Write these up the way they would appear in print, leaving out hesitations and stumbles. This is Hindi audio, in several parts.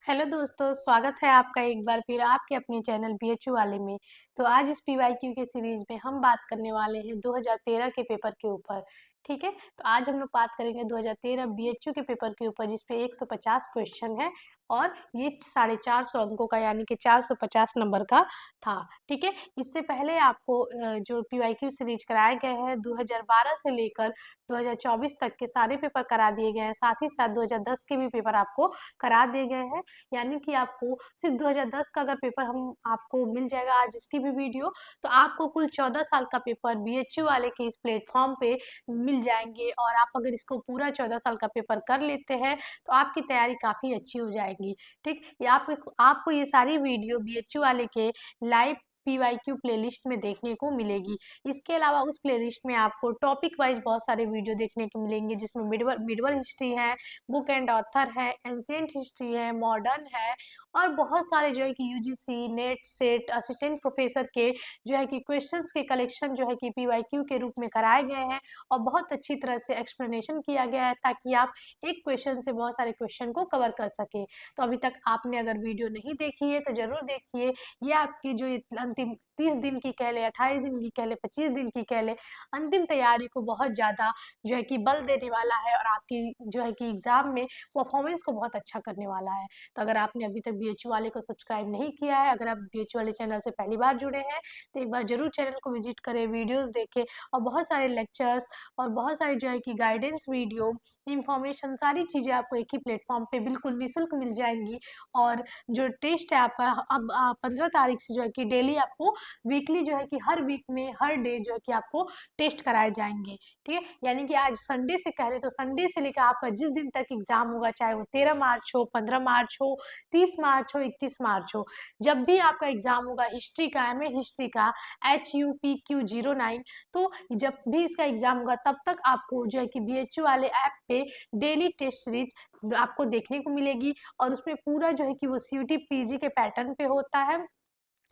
हेलो दोस्तों, स्वागत है आपका एक बार फिर आपके अपने चैनल बीएचयू वाले में। तो आज इस पीवाईक्यू के सीरीज में हम बात करने वाले हैं 2013 के पेपर के ऊपर। ठीक है, तो आज हम लोग बात करेंगे 2013 बीएचयू के पेपर के ऊपर, जिसपे 150 क्वेश्चन है और ये 450 अंकों का यानी कि 450 नंबर का था। ठीक है, इससे पहले आपको जो पीवाईक्यू सीरीज कराए गए हैं 2012 से लेकर 2024 तक के सारे पेपर करा दिए गए हैं। साथ ही साथ 2010 के भी पेपर आपको करा दिए गए हैं, यानी कि आपको सिर्फ 2010 का अगर पेपर हम आपको मिल जाएगा आज इसकी भी वीडियो, तो आपको कुल 14 साल का पेपर बीएचयू वाले के इस प्लेटफॉर्म पे मिल जाएंगे। और आप अगर इसको पूरा 14 साल का पेपर कर लेते हैं तो आपकी तैयारी काफ़ी अच्छी हो जाएगी। ठीक, ये आपको ये सारी वीडियो बीएचयू वाले के लाइव पीवाईक्यू प्लेलिस्ट में देखने को मिलेगी। इसके अलावा उस प्लेलिस्ट में आपको टॉपिक वाइज बहुत सारे वीडियो देखने को मिलेंगे, जिसमें मिडवल हिस्ट्री है, बुक एंड ऑथर है, एंशिएंट हिस्ट्री है, मॉडर्न है और बहुत सारे जो है कि UGC net set assistant professor के जो है कि क्वेश्चंस के कलेक्शन जो है कि पीवाईक्यू के रूप में कराए गए हैं और बहुत अच्छी तरह से एक्सप्लेनेशन किया गया है, ताकि आप एक क्वेश्चन से बहुत सारे क्वेश्चन को कवर कर सके। तो अभी तक आपने अगर वीडियो नहीं देखी है तो जरूर देखिए। ये आपकी जो अंतिम 30 दिन की कह ले, 28 दिन की कह ले, 25 दिन की कह ले, अंतिम तैयारी को बहुत ज़्यादा जो है कि बल देने वाला है और आपकी जो है कि एग्ज़ाम में परफॉर्मेंस को बहुत अच्छा करने वाला है। तो अगर आपने अभी तक बीएचयू वाले को सब्सक्राइब नहीं किया है, अगर आप बीएचयू वाले चैनल से पहली बार जुड़े हैं, तो एक बार जरूर चैनल को विजिट करें, वीडियोस देखें और बहुत सारे लेक्चर्स और बहुत सारे जो है कि गाइडेंस वीडियो इंफॉर्मेशन सारी चीज़ें आपको एक ही प्लेटफॉर्म पे बिल्कुल निःशुल्क मिल जाएंगी। और जो टेस्ट है आपका अब 15 तारीख से जो है कि डेली आपको वीकली जो है कि हर वीक में हर डे जो है कि आपको टेस्ट कराए जाएंगे। ठीक है, यानी कि आज संडे से कह रहे तो संडे से लेकर आपका जिस दिन तक एग्जाम होगा, चाहे वो 13 मार्च हो, 15 मार्च हो, 30 मार्च हो, 31 मार्च हो, जब भी आपका एग्जाम होगा हिस्ट्री का, एमए हिस्ट्री का, HUPQ09, तो जब भी इसका एग्जाम होगा तब तक आपको जो है कि बीएचयू वाले ऐप पे डेली टेस्ट सीरीज आपको देखने को मिलेगी। और उसमें पूरा जो है कि वो सीयूटी पीजी के पैटर्न पे होता है,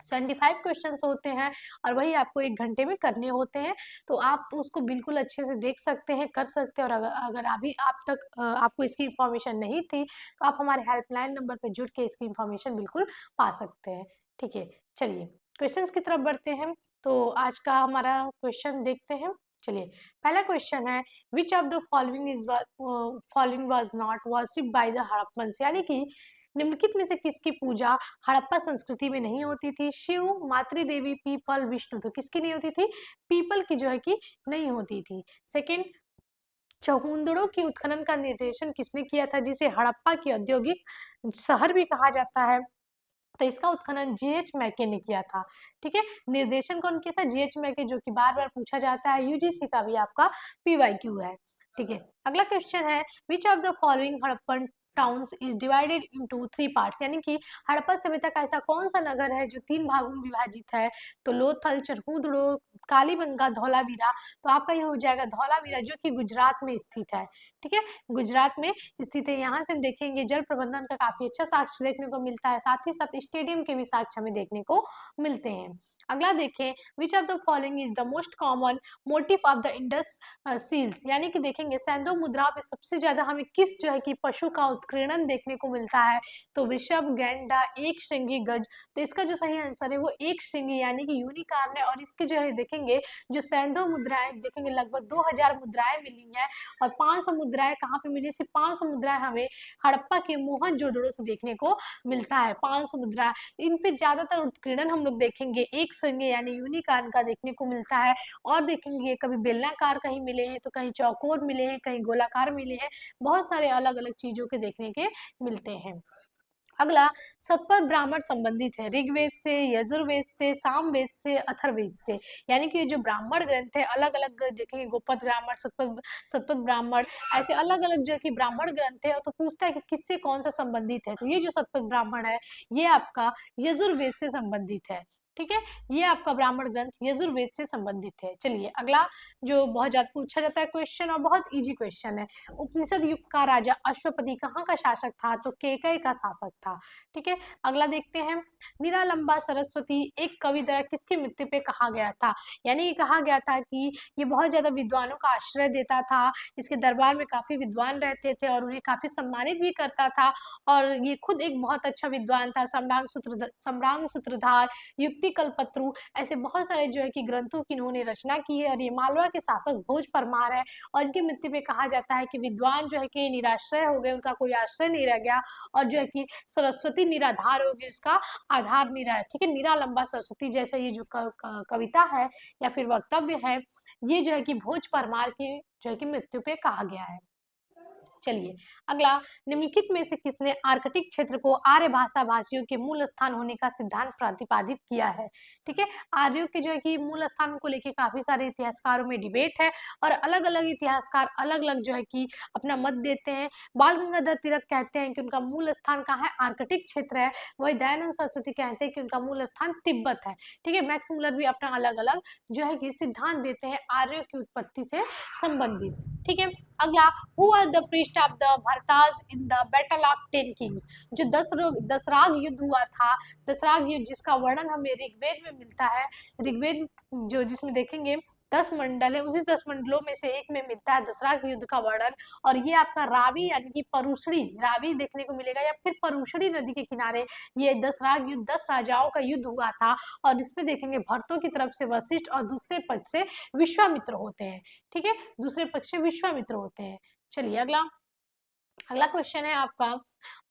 75 क्वेश्चंस होते हैं और वही आपको 1 घंटे में करने होते हैं। तो आप उसको बिल्कुल अच्छे से देख सकते हैं, कर सकते हैं। और अगर अगर अभी आप तक आपको इसकी इन्फॉर्मेशन नहीं थी तो आप हमारे हेल्पलाइन नंबर पर जुड़ के इसकी इन्फॉर्मेशन बिल्कुल पा सकते हैं। ठीक है, चलिए क्वेश्चंस की तरफ बढ़ते हैं। तो आज का हमारा क्वेश्चन देखते हैं। चलिए, पहला क्वेश्चन है, विच of the following was not worshipped by the Harappans, यानी कि निम्नलिखित में से किसकी पूजा हड़प्पा संस्कृति में नहीं होती थी? शिव, मातृदेवी, पीपल, विष्णु। तो किसकी नहीं होती थी? पीपल की जो है कि नहीं होती थी। सेकंड, चहुंदड़ों की उत्खनन का निर्देशन किसने किया था, जिसे हड़प्पा की औद्योगिक शहर भी कहा जाता है? तो इसका उत्खनन जीएच मैके ने किया था। ठीक है, निर्देशन कौन किया था? जीएच मैके, जो कि बार बार पूछा जाता है, यूजीसी का भी आपका पीवाईक्यू है। ठीक है, अगला क्वेश्चन है, विच of the following Harappan towns is divided into 3 parts, यानी कि हड़प्पा सभ्यता का ऐसा कौन सा नगर है जो 3 भागों में विभाजित है? तो लोथल, चरहूदड़ो, कालीबंगा, धौलावीरा। तो आपका ये हो जाएगा धौलावीरा, जो कि गुजरात में स्थित है। ठीक है, गुजरात में स्थित है। यहाँ से हम देखेंगे जल प्रबंधन का काफी अच्छा साक्ष्य देखने को मिलता है, साथ ही साथ स्टेडियम के भी साक्ष्य हमें देखने को मिलते हैं। अगला देखें, which of the following is the most common motive of the Indus seals, यानी कि देखेंगे सैंधव मुद्राओं में सबसे ज्यादा हमें किस जो है कि पशु का उत्कीर्णन देखने को मिलता है? तो वृषभ, गैंडा, एक श्रृंगी, गज। तो इसका जो सही आंसर है वो एक श्रृंगी यानी कि यूनिकॉर्न है। और इसके जो है देखेंगे जो सैंधव मुद्राएं देखेंगे लगभग 2000 मुद्राएं मिली हैं। और 500 मुद्राएं कहाँ पे मिली? सिर्फ 500 मुद्राएं हमें हड़प्पा के मोहनजोदड़ो से देखने को मिलता है। 500 मुद्रा, इन पे ज्यादातर उत्कीर्णन हम लोग देखेंगे एक श्रृंगी यानी यूनिकॉर्न का देखने को मिलता है। और देखेंगे कभी बेलनाकार कहीं मिले हैं, तो कहीं चौकोर मिले हैं, कहीं गोलाकार मिले हैं, बहुत सारे अलग अलग चीजों के देखने के मिलते हैं। अगला, शतपथ ब्राह्मण संबंधित है ऋग्वेद से, यजुर्वेद से, सामवेद से, अथर्ववेद से, यानी कि जो ब्राह्मण ग्रंथ है अलग अलग देखेंगे, गोपद ब्राह्मण, शतपथ ब्राह्मण, ऐसे अलग अलग जो है कि ब्राह्मण ग्रंथ है। तो पूछता है कि किससे कौन सा संबंधित है? तो ये जो शतपथ ब्राह्मण है ये आपका यजुर्वेद से संबंधित है। ठीक है, ये आपका ब्राह्मण ग्रंथ यजुर्वेद से संबंधित है। चलिए अगला जो बहुत ज्यादा पूछा जाता है क्वेश्चन और बहुत इजी क्वेश्चन है, उपनिषद युग का राजा अश्वपति कहाँ का शासक था? तो केकय का शासक था। ठीक है, अगला देखते हैं, निरालंबा सरस्वती एक कवि द्वारा किसकी मृत्यु पे कहा गया था? यानी कहा गया था कि ये बहुत ज्यादा विद्वानों का आश्रय देता था, इसके दरबार में काफी विद्वान रहते थे और उन्हें काफी सम्मानित भी करता था, और ये खुद एक बहुत अच्छा विद्वान था। सम्रांग सूत्रधार, युक्ति कल्पत्रु, ऐसे बहुत सारे जो है कि ग्रंथों की इन्होंने रचना की है। और ये मालवा के शासक भोज परमार है, और इनकी मृत्यु में कहा जाता है कि विद्वान जो है कि निराश्रय हो गए, उनका कोई आश्रय नहीं रह गया, और जो है कि सरस्वती निराधार हो गई, उसका आधार नहीं रहा है। ठीक है, निरालंबा सरस्वती जैसा ये जो कविता है या फिर वक्तव्य है, ये जो है कि भोज परमार की जो है कि मृत्यु पे कहा गया है। चलिए अगला, निम्नलिखित में से किसने आर्कटिक क्षेत्र को आर्य भाषा भाषियों के मूल स्थान होने का सिद्धांत प्रतिपादित किया है? ठीक है, आर्यों के जो है कि मूल स्थान को लेके काफी सारे इतिहासकारों में डिबेट है, और अलग अलग इतिहासकार अलग अलग जो है कि अपना मत देते हैं। बाल गंगाधर तिलक कहते हैं कि उनका मूल स्थान कहाँ है? आर्कटिक क्षेत्र है। वही दयानंद सरस्वती कहते हैं कि उनका मूल स्थान तिब्बत है। ठीक है, मैक्स मुलर भी अपना अलग अलग जो है कि सिद्धांत देते हैं आर्यों की उत्पत्ति से संबंधित। ठीक है, अगला, who are the priest of the Bharatas in the battle of 10 kings? जो दसराग युद्ध हुआ था, दसराग युद्ध जिसका वर्णन हमें ऋग्वेद में मिलता है। ऋग्वेद जो जिसमें देखेंगे 10 मंडल है, उसी 10 मंडलों में से एक में मिलता है दसराग युद्ध का वर्णन। और ये आपका रावी यानी कि परुशड़ी रावी देखने को मिलेगा, या फिर परुशड़ी नदी के किनारे ये दसराग युद्ध 10 राजाओं का युद्ध हुआ था। और इसमें देखेंगे भरतों की तरफ से वशिष्ठ और दूसरे पक्ष से विश्वामित्र होते हैं। ठीक है, दूसरे पक्ष से विश्वामित्र होते हैं। चलिए अगला, अगला क्वेश्चन है आपका,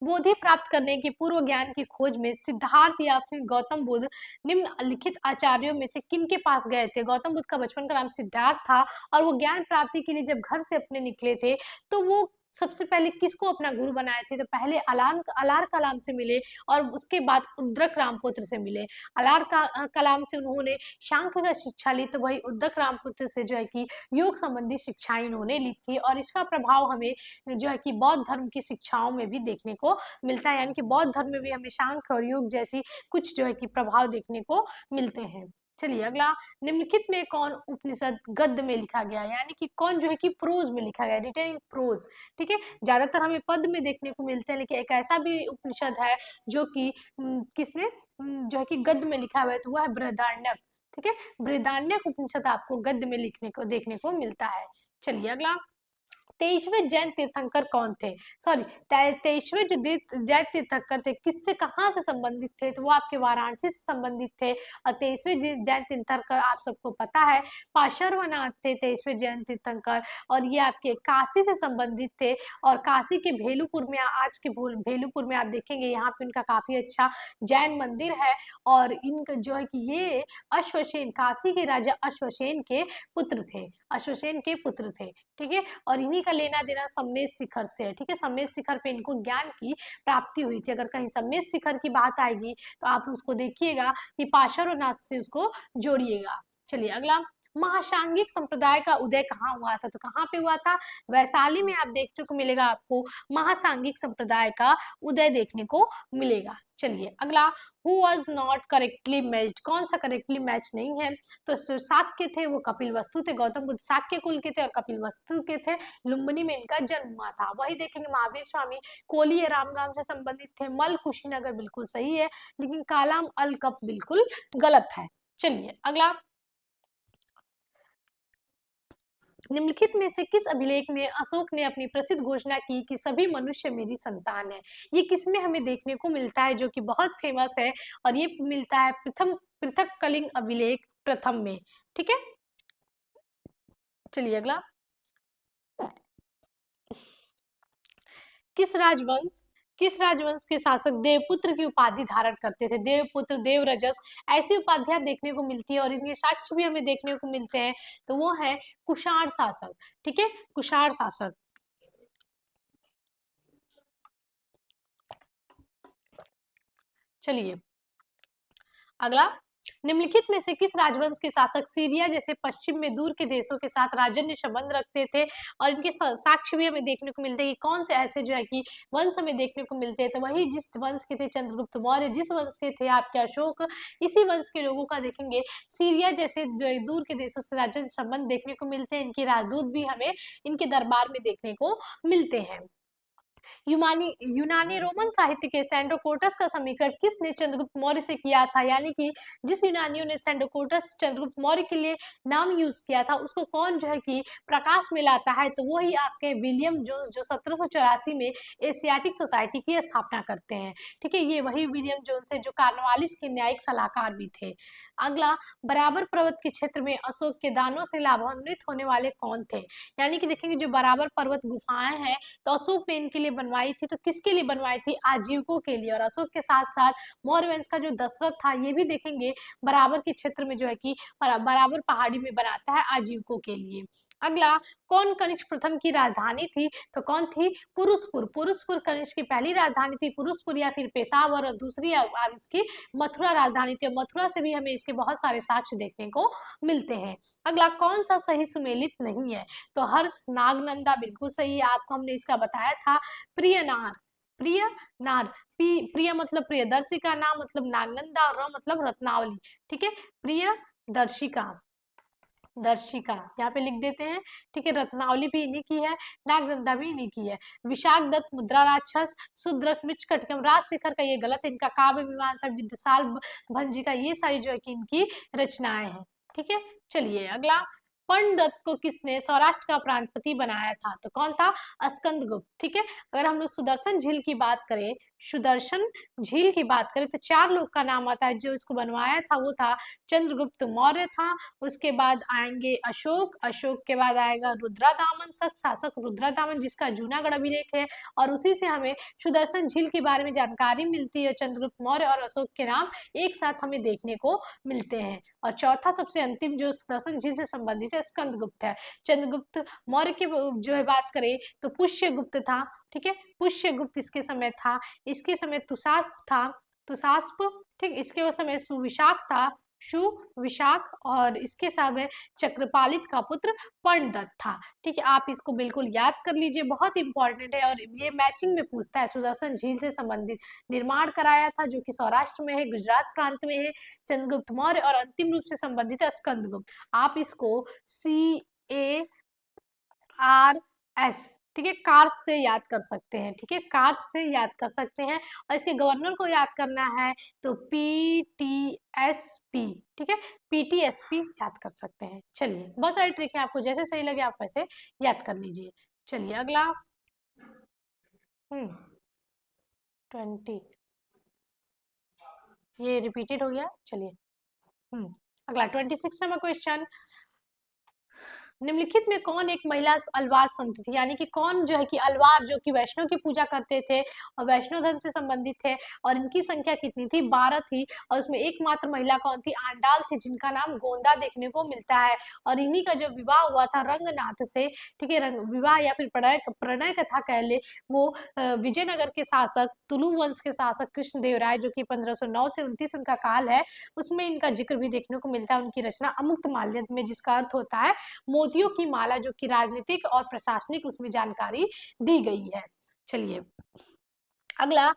बोधि प्राप्त करने के पूर्व ज्ञान की खोज में सिद्धार्थ या फिर गौतम बुद्ध निम्नलिखित आचार्यों में से किन के पास गए थे? गौतम बुद्ध का बचपन का नाम सिद्धार्थ था, और वो ज्ञान प्राप्ति के लिए जब घर से अपने निकले थे, तो वो सबसे पहले किसको अपना गुरु बनाए थे? तो पहले अलार कलाम से मिले, और उसके बाद उद्रक रामपुत्र से मिले। कलाम से उन्होंने सांख्य का शिक्षा ली, तो वही उद्रक रामपुत्र से जो है कि योग संबंधी शिक्षाएं इन्होंने ली थी। और इसका प्रभाव हमें जो है कि बौद्ध धर्म की शिक्षाओं में भी देखने को मिलता है, यानी कि बौद्ध धर्म में भी हमें सांख्य और योग जैसी कुछ जो है कि प्रभाव देखने को मिलते हैं। चलिए अगला, निम्नलिखित में कौन उपनिषद गद्य में लिखा गया, यानी कि कौन जो है कि प्रोज में लिखा गया, रिटन इन प्रोज। ठीक है, ज्यादातर हमें पद में देखने को मिलते हैं, लेकिन एक ऐसा भी उपनिषद है जो कि किसमें जो है कि गद्य में लिखा हुआ है, तो वह है बृहदारण्यक। ठीक है, बृहदारण्यक उपनिषद आपको गद्य में लिखने को देखने को मिलता है। चलिए अगला, 23वें जैन तीर्थंकर कौन थे? सॉरी, 23वें जो जैन तीर्थंकर थे किससे कहाँ से संबंधित थे? तो वो आपके वाराणसी से संबंधित थे। और 23वें जैन तीर्थंकर आप सबको पता है पार्श्वनाथ थे 23वें जैन तीर्थंकर, और ये आपके काशी से संबंधित थे। और काशी के भेलुपुर में, आज के भेलुपुर में आप देखेंगे यहाँ पे उनका काफी अच्छा जैन मंदिर है। और इनका जो है कि ये अश्वसेन, काशी के राजा अश्वसेन के पुत्र थे, अश्वसेन के पुत्र थे। ठीक है, और इन्हीं का लेना देना सम्मेद शिखर से है। ठीक है, सम्मेद शिखर पे इनको ज्ञान की प्राप्ति हुई थी। अगर कहीं सम्मेद शिखर की बात आएगी तो आप उसको देखिएगा कि पार्श्वनाथ से उसको जोड़िएगा। चलिए अगला, महासांगिक संप्रदाय का उदय कहाँ हुआ था? तो कहाँ पे हुआ था? वैशाली में आप देखने को मिलेगा, आपको महासांगिक संप्रदाय का उदय देखने को मिलेगा। चलिए अगला, who was not correctly matched? कौन सा करेक्टली मैच नहीं है? तो जो शाक्य थे वो कपिल वस्तु थे, गौतम बुद्ध शाक्य कुल के थे और कपिल वस्तु के थे। लुम्बिनी में इनका जन्म हुआ था। वही देखेंगे महावीर स्वामी कोली या रामगांव से संबंधित थे। मल कुशीनगर बिल्कुल सही है, लेकिन कालाम अल कप बिल्कुल गलत है। चलिए अगला, निम्नलिखित में से किस अभिलेख में अशोक ने अपनी प्रसिद्ध घोषणा की कि सभी मनुष्य मेरी संतान है? ये किसमें हमें देखने को मिलता है जो कि बहुत फेमस है, और ये मिलता है पृथक कलिंग अभिलेख प्रथम में। ठीक है, चलिए अगला, किस राजवंश किस राजवंश के शासक देवपुत्र की उपाधि धारण करते थे? देवपुत्र, देवरजस, ऐसी उपाधियां देखने को मिलती है, और इनके साक्ष्य भी हमें देखने को मिलते हैं। तो वो है कुषाण शासक। ठीक है, कुषाण शासक। चलिए अगला, निम्नलिखित में से किस राजवंश के शासक सीरिया जैसे पश्चिम में दूर के देशों के साथ राजन्य संबंध रखते थे? और इनके साक्ष्य भी हमें देखने को मिलते हैं कि कौन से ऐसे जो है कि वंश हमें देखने को मिलते हैं। तो वही जिस वंश के थे चंद्रगुप्त मौर्य, जिस वंश के थे आपके अशोक, इसी वंश के लोगों का देखेंगे सीरिया जैसे दूर के देशों से राजन्य संबंध देखने को मिलते हैं। इनके राजदूत भी हमें इनके दरबार में देखने को मिलते हैं। यूनानी यूनानी रोमन साहित्य के सैंडोकोटस का समीकरण किसने चंद्रगुप्त मौर्य से किया था? यानी कि जिस यूनानियों ने सैंडोकोटस चंद्रगुप्त मौर्य के लिए नाम यूज किया था, उसको कौन जो है कि प्रकाश में लाता है? तो वही आपके विलियम जोन्स, जो 1784 में एशियाटिक सोसाइटी की स्थापना करते हैं। ठीक है, ये वही विलियम जोन्स है जो कार्नवालिस के न्यायिक सलाहकार भी थे। अगला, बराबर पर्वत के क्षेत्र में अशोक के दानों से लाभान्वित होने वाले कौन थे? यानी कि देखेंगे जो बराबर पर्वत गुफाएं हैं, तो अशोक ने इनके लिए बनवाई थी। तो किसके लिए बनवाई थी? आजीविकों के लिए। और अशोक के साथ साथ मौर्य वंश का जो दशरथ था, ये भी देखेंगे बराबर के क्षेत्र में जो है कि बराबर पहाड़ी में बनाता है आजीविकों के लिए। अगला, कौन कनिष्क प्रथम की राजधानी थी? तो कौन थी? पुरुषपुर। पुरुषपुर कनिष्क की पहली राजधानी थी। पुरुषपुर या फिर पेशावर, और दूसरी इसकी मथुरा राजधानी थी। मथुरा से भी हमें इसके बहुत सारे साक्ष्य देखने को मिलते हैं। अगला, कौन सा सही सुमेलित नहीं है? तो हर्ष नागनंदा बिल्कुल सही है, आपको हमने इसका बताया था। प्रियनार, प्रिय नार, प्रिय मतलब प्रियदर्शिका, नाम मतलब नागनंदा, और मतलब रत्नावली। ठीक है, प्रिय दर्शिका, दर्शिका यहाँ पे लिख देते हैं। ठीक है, रत्नावली भी इन्हीं की है, नागनंदा भी इन्हीं की है। विशाख दत्त, मुद्रा राक्षस, शुद्रक, मृच्छकटिकम, राजशेखर का ये गलत है। इनका काव्य मीमांसा, विद्यासाल भंजिका, ये सारी जो है कि इनकी रचनाएं हैं। ठीक है, चलिए अगला, पंडदत्त को किसने सौराष्ट्र का प्रांतपति बनाया था? तो कौन था? स्कंदगुप्त। ठीक है, अगर हम लोग सुदर्शन झील की बात करें, सुदर्शन झील की बात करें, तो 4 लोग का नाम आता है। जो इसको बनवाया था वो था चंद्रगुप्त मौर्य था। उसके बाद आएंगे अशोक, अशोक के बाद आएगा रुद्रदामन शासक रुद्रदामन, जिसका जूनागढ़ अभिलेख है। और उसी से हमें सुदर्शन झील के बारे में जानकारी मिलती है। चंद्रगुप्त मौर्य और अशोक के नाम एक साथ हमें देखने को मिलते हैं। और चौथा सबसे अंतिम जो सुदर्शन झील से संबंधित है, स्कंदगुप्त है। चंद्रगुप्त मौर्य की जो है बात करें तो पुष्यगुप्त था। ठीक है, पुष्यगुप्त इसके समय था। इसके समय तुषार था, तुषास्प। ठीक, इसके समय सुविशाख था, सुविशाख। और इसके समय चक्रपालित का पुत्र पंडदत्त था। ठीक है, आप इसको बिल्कुल याद कर लीजिए, बहुत इंपॉर्टेंट है। और ये मैचिंग में पूछता है। सुदर्शन झील से संबंधित निर्माण कराया था, जो कि सौराष्ट्र में है, गुजरात प्रांत में है, चंद्रगुप्त मौर्य। और अंतिम रूप से संबंधित है स्कंदगुप्त। आप इसको CARS, ठीक है, कार्स से याद कर सकते हैं। ठीक है, कार्स से याद कर सकते हैं। और इसके गवर्नर को याद करना है तो PTSP। ठीक है, PTSP याद कर सकते हैं। चलिए, बहुत सारी ट्रिक है, आपको जैसे सही लगे आप वैसे याद कर लीजिए। चलिए अगला, 20, ये रिपीटेड हो गया। चलिए अगला 26 नंबर क्वेश्चन, निम्नलिखित में कौन एक महिला अलवार संत थी? यानी कि कौन जो है कि अलवार, जो कि वैष्णव की पूजा करते थे और वैष्णव धर्म से संबंधित थे। और इनकी संख्या कितनी थी? 12 थी। और उसमें एकमात्र महिला कौन थी? आंडाल थी, जिनका नाम गोंदा देखने को मिलता है। और इन्हीं का जब विवाह हुआ था रंगनाथ से, ठीक है, विवाह या फिर प्रणय कथा कह ले, वो विजयनगर के शासक, तुलु वंश के शासक कृष्णदेवराय, जो कि 1509 से 29 उनका काल है, उसमें इनका जिक्र भी देखने को मिलता है। उनकी रचना अमुक्त माल्यद में, जिसका अर्थ होता है मोतियों की माला, जो कि राजनीतिक और प्रशासनिक उसमें जानकारी दी गई है। चलिए अगला,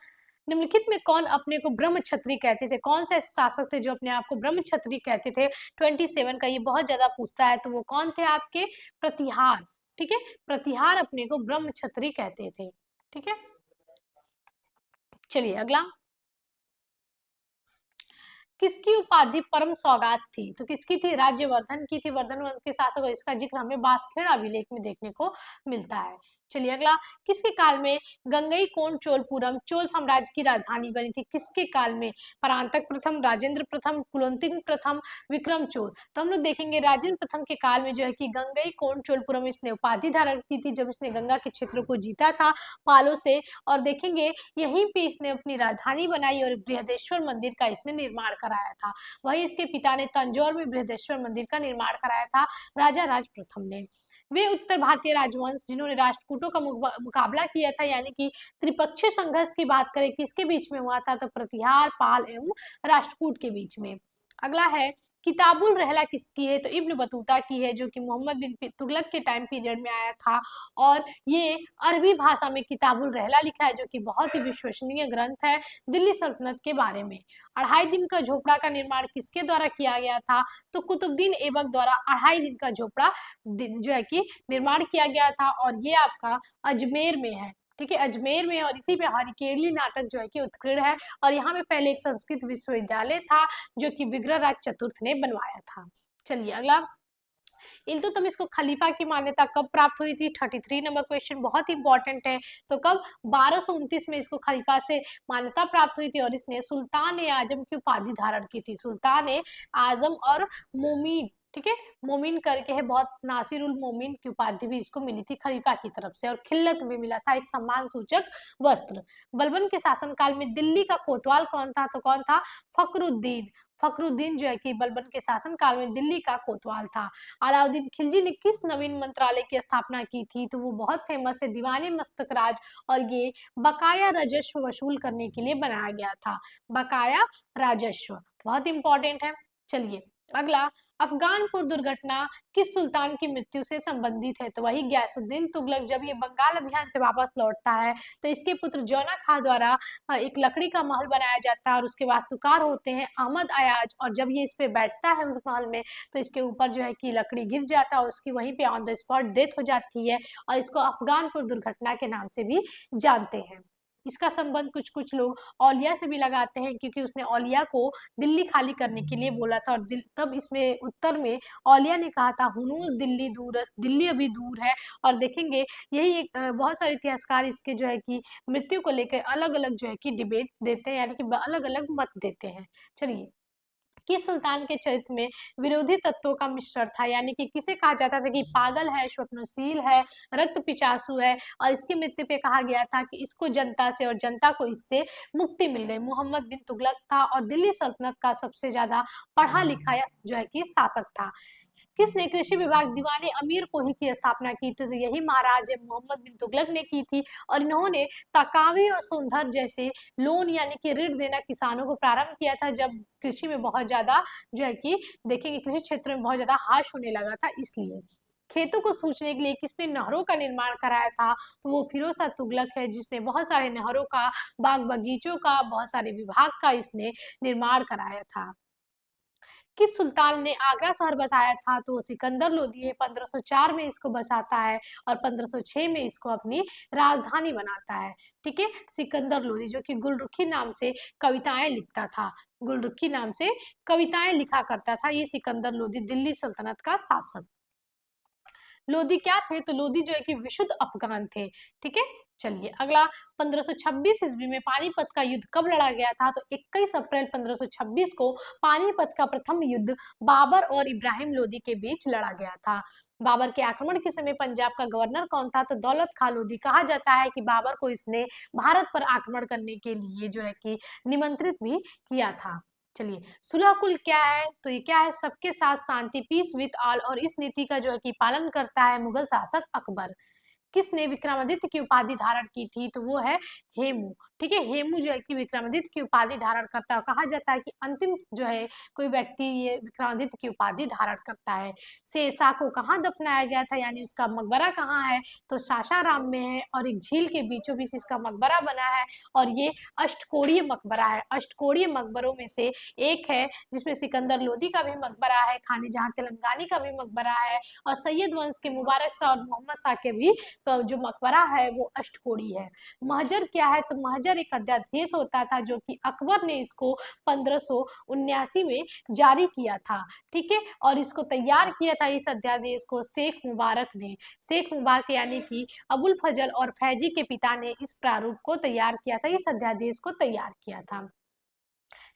निम्नलिखित में कौन अपने को ब्रह्म क्षत्रिय कहते थे? कौन से ऐसे शासक थे जो अपने आप को ब्रह्म क्षत्रिय कहते थे? 27 का ये बहुत ज्यादा पूछता है। तो वो कौन थे आपके? प्रतिहार। ठीक है, प्रतिहार अपने को ब्रह्म क्षत्रिय कहते थे। ठीक है, चलिए अगला, किसकी उपाधि परम सौगात थी? तो किसकी थी? राज्यवर्धन की थी, वर्धन वंश के शासक। और इसका जिक्र हमें बांसखेड़ा अभिलेख में देखने को मिलता है। चलिए अगला, किसके काल में गंगईकोंड चोलपुरम चोल साम्राज्य की राजधानी बनी थी? किसके काल में? परांतक प्रथम, राजेंद्र प्रथम, कुलोत्तुंग प्रथम, विक्रम चोल। तो हम लोग देखेंगे राजेंद्र प्रथम के काल में जो है कि गंगईकोंड चोलपुरम इसने उपाधि धारण की थी, जब इसने गंगा के क्षेत्र को जीता था पालों से। और देखेंगे यहीं पे इसने अपनी राजधानी बनाई और बृहदेश्वर मंदिर का इसने निर्माण कराया था। वही इसके पिता ने तंजौर में बृहदेश्वर मंदिर का निर्माण कराया था, राजा राज प्रथम ने। वे उत्तर भारतीय राजवंश जिन्होंने राष्ट्रकूटों का मुकाबला किया था, यानी कि त्रिपक्षीय संघर्ष की बात करें किसके बीच में हुआ था? तो प्रतिहार, पाल एवं राष्ट्रकूट के बीच में। अगला है किताबुल रहला किसकी है? तो इब्न बतूता की है, जो कि मोहम्मद बिन तुगलक के टाइम पीरियड में आया था। और ये अरबी भाषा में किताबुल रहला लिखा है, जो कि बहुत ही विश्वसनीय ग्रंथ है दिल्ली सल्तनत के बारे में। 2.5 दिन का झोपड़ा का निर्माण किसके द्वारा किया गया था? तो कुतुबुद्दीन ऐबक द्वारा 2.5 दिन का झोपड़ा जो है कि निर्माण किया गया था, और ये आपका अजमेर में है। ठीक है, अजमेर में, और इसी पे हरिकेरली नाटक जो है कि उत्कीर्ण है। और यहाँ पे पहले एक संस्कृत विश्वविद्यालय था, जो कि विग्रहराज चतुर्थ ने बनवाया था। चलिए अगला, इल्तुतमिश को खलीफा की मान्यता कब प्राप्त हुई थी? 33 नंबर क्वेश्चन, बहुत इंपॉर्टेंट है। तो कब? 1229 में इसको खलीफा से मान्यता प्राप्त हुई थी, और इसने सुल्तान ए आजम की उपाधि धारण की थी। सुल्तान ए आजम और मोमीन, ठीक है, मोमिन करके है, बहुत नासिरुल मोमिन की उपाधि भी इसको मिली थी खलीफा की तरफ से, और खिल्लत भी मिला था, एक सम्मान सूचक वस्त्र। बलबन के शासनकाल में दिल्ली का कोतवाल कौन था? तो कौन था? फखरुद्दीन। फखरुद्दीन जो है कि बलबन के शासनकाल में दिल्ली का कोतवाल था। अलाउद्दीन खिलजी ने किस नवीन मंत्रालय की स्थापना की थी? तो वो बहुत फेमस है, दीवाने मस्तक राज, और ये बकाया राजस्व वसूल करने के लिए बनाया गया था। बकाया राजस्व बहुत इंपॉर्टेंट है। चलिए अगला, अफगानपुर दुर्घटना किस सुल्तान की मृत्यु से संबंधित है? तो वही गयासुद्दीन तुगलक। जब ये बंगाल अभियान से वापस लौटता है, तो इसके पुत्र जौना खां द्वारा एक लकड़ी का महल बनाया जाता है, और उसके वास्तुकार होते हैं अहमद अयाज। और जब ये इस पे बैठता है उस महल में, तो इसके ऊपर जो है कि लकड़ी गिर जाता है, और उसकी वहीं पे ऑन द स्पॉट डेथ हो जाती है, और इसको अफगानपुर दुर्घटना के नाम से भी जानते हैं। इसका संबंध कुछ कुछ लोग औलिया से भी लगाते हैं, क्योंकि उसने औलिया को दिल्ली खाली करने के लिए बोला था, और तब इसमें उत्तर में औलिया ने कहा था, हुनूस दिल्ली दूर, दिल्ली अभी दूर है। और देखेंगे यही एक बहुत सारे इतिहासकार इसके जो है कि मृत्यु को लेकर अलग अलग जो है कि डिबेट देते हैं, यानी कि अलग अलग मत देते हैं। चलिए, किस सुल्तान के चरित्र में विरोधी तत्वों का मिश्रण था? यानी कि किसे कहा जाता था कि पागल है, स्वप्नशील है, रक्त पिचासु है, और इसकी मृत्यु पे कहा गया था कि इसको जनता से और जनता को इससे मुक्ति मिल गई। मोहम्मद बिन तुगलक था, और दिल्ली सल्तनत का सबसे ज्यादा पढ़ा लिखा जो है कि शासक था। किसने कृषि विभाग दीवाने अमीर को ही की स्थापना की थी? तो यही महाराज मोहम्मद बिन तुगलक ने की थी, और इन्होंने ताकावी और सोनधर जैसे लोन यानी कि ऋण देना किसानों को प्रारंभ किया था, जब कृषि में बहुत ज्यादा जो है कि देखेंगे कृषि क्षेत्र में बहुत ज्यादा हाश होने लगा था। इसलिए खेतों को सूचने के लिए किसने नहरों का निर्माण कराया था? तो वो फिरोज शाह तुगलक है, जिसने बहुत सारे नहरों का, बाग बगीचों का, बहुत सारे विभाग का इसने निर्माण कराया था। किस सुल्तान ने आगरा शहर बसाया था? तो वो सिकंदर लोदी है, 1504 में इसको बसाता है, और 1506 में इसको अपनी राजधानी बनाता है। ठीक है, सिकंदर लोदी, जो कि गुलरुखी नाम से कविताएं लिखता था, गुलरुखी नाम से कविताएं लिखा करता था ये सिकंदर लोदी, दिल्ली सल्तनत का शासक। लोधी क्या थे? तो लोधी जो है कि विशुद्ध अफगान थे। ठीक है, चलिए अगला, 1526 ईस्वी में पानीपत का युद्ध कब लड़ा गया था? तो 21 अप्रैल 1526 को पानीपत का प्रथम युद्ध बाबर और इब्राहिम लोधी के बीच लड़ा गया था। बाबर के आक्रमण के समय पंजाब का गवर्नर कौन था? तो दौलत खां लोधी। कहा जाता है कि बाबर को इसने भारत पर आक्रमण करने के लिए जो है कि निमंत्रित भी किया था। चलिए, सुलह कुल क्या है? तो ये क्या है? सबके साथ शांति, पीस विथ ऑल, और इस नीति का जो है कि पालन करता है मुगल शासक अकबर। किसने विक्रमादित्य की उपाधि धारण की थी? तो वो है हेमू। ठीक है, हेमू जो है कि विक्रमादित्य की उपाधि धारण करता है। कहा जाता है कि अंतिम जो है कोई व्यक्ति ये विक्रमादित्य की उपाधि धारण करता है। शेरशाह को कहाँ दफनाया गया था, यानी उसका मकबरा कहाँ है? तो सासाराम में है, और एक झील के बीचों बीच इसका मकबरा बना है, और ये अष्टकोणीय मकबरा है। अष्टकोणीय मकबरों में से एक है, जिसमें सिकंदर लोदी का भी मकबरा है, खाने जहां तेलंगानी का भी मकबरा है, और सैयद वंश के मुबारक शाह और मोहम्मद शाह के भी तो जो मकबरा है वो अष्टकोणी है। महजर क्या है? तो महजर एक अध्यादेश होता था, जो कि अकबर ने इसको 1579 में जारी किया था। ठीक है, और इसको तैयार किया था इस अध्यादेश को शेख मुबारक ने। शेख मुबारक यानी कि अबुल फजल और फैजी के पिता ने इस प्रारूप को तैयार किया था, इस अध्यादेश को तैयार किया था।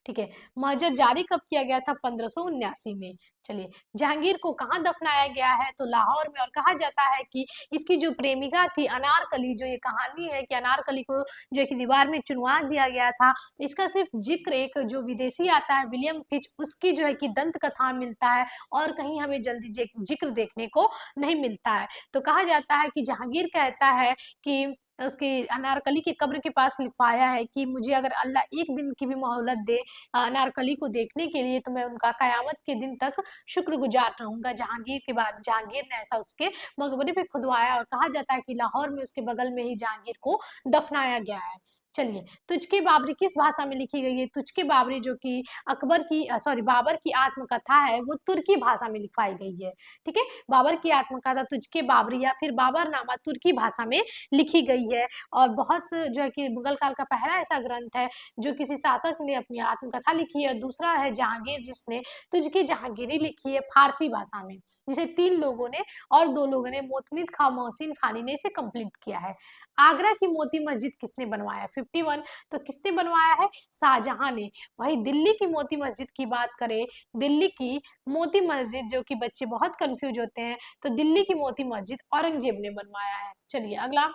ठीक है, महजर जारी कब किया गया था? 1579 में। चलिए, जहांगीर को कहाँ दफनाया गया है? तो लाहौर में, और कहा जाता है कि इसकी जो प्रेमिका थी अनारकली, जो ये कहानी है कि अनारकली को जो है कि दीवार में चुनवा दिया गया था, तो इसका सिर्फ जिक्र एक जो विदेशी आता है विलियम फिच, उसकी जो है कि दंत कथा मिलता है, और कहीं हमें जल्दी जिक्र देखने को नहीं मिलता है। तो कहा जाता है कि जहांगीर कहता है कि उसके अनारकली की कब्र के पास लिखवाया है कि मुझे अगर अल्लाह एक दिन की भी मोहलत दे अनारकली को देखने के लिए, तो मैं उनका कयामत के दिन तक शुक्रगुजार रहूंगा। जहांगीर के बाद जहांगीर ने ऐसा उसके मकबरे पे खुदवाया, और कहा जाता है कि लाहौर में उसके बगल में ही जहांगीर को दफनाया गया है। चलिए, तुझके बाबरी किस भाषा में लिखी गई है? तुझके बाबरी जो कि अकबर की सॉरी बाबर की आत्मकथा है, वो तुर्की भाषा में लिखवाई गई है। ठीक है, बाबर की आत्मकथा तुझके बाबरी या फिर बाबरनामा तुर्की भाषा में लिखी गई है। और बहुत जो है कि मुगल काल का पहला ऐसा ग्रंथ है जो किसी शासक ने अपनी आत्मकथा लिखी है। दूसरा है जहांगीर, जिसने तुझकी जहांगीरी लिखी है फारसी भाषा में, जिसे 3 लोगों ने और 2 लोगों ने, मोतमिद खां मोहसिन फानी ने इसे कंप्लीट किया है। आगरा की मोती मस्जिद किसने बनवाया? 51, तो किसने बनवाया है? शाहजहां ने। वही दिल्ली की मोती मस्जिद की बात करें, दिल्ली की मोती मस्जिद, जो कि बच्चे बहुत कंफ्यूज होते हैं, तो दिल्ली की मोती मस्जिद औरंगजेब ने बनवाया है। चलिए अगला,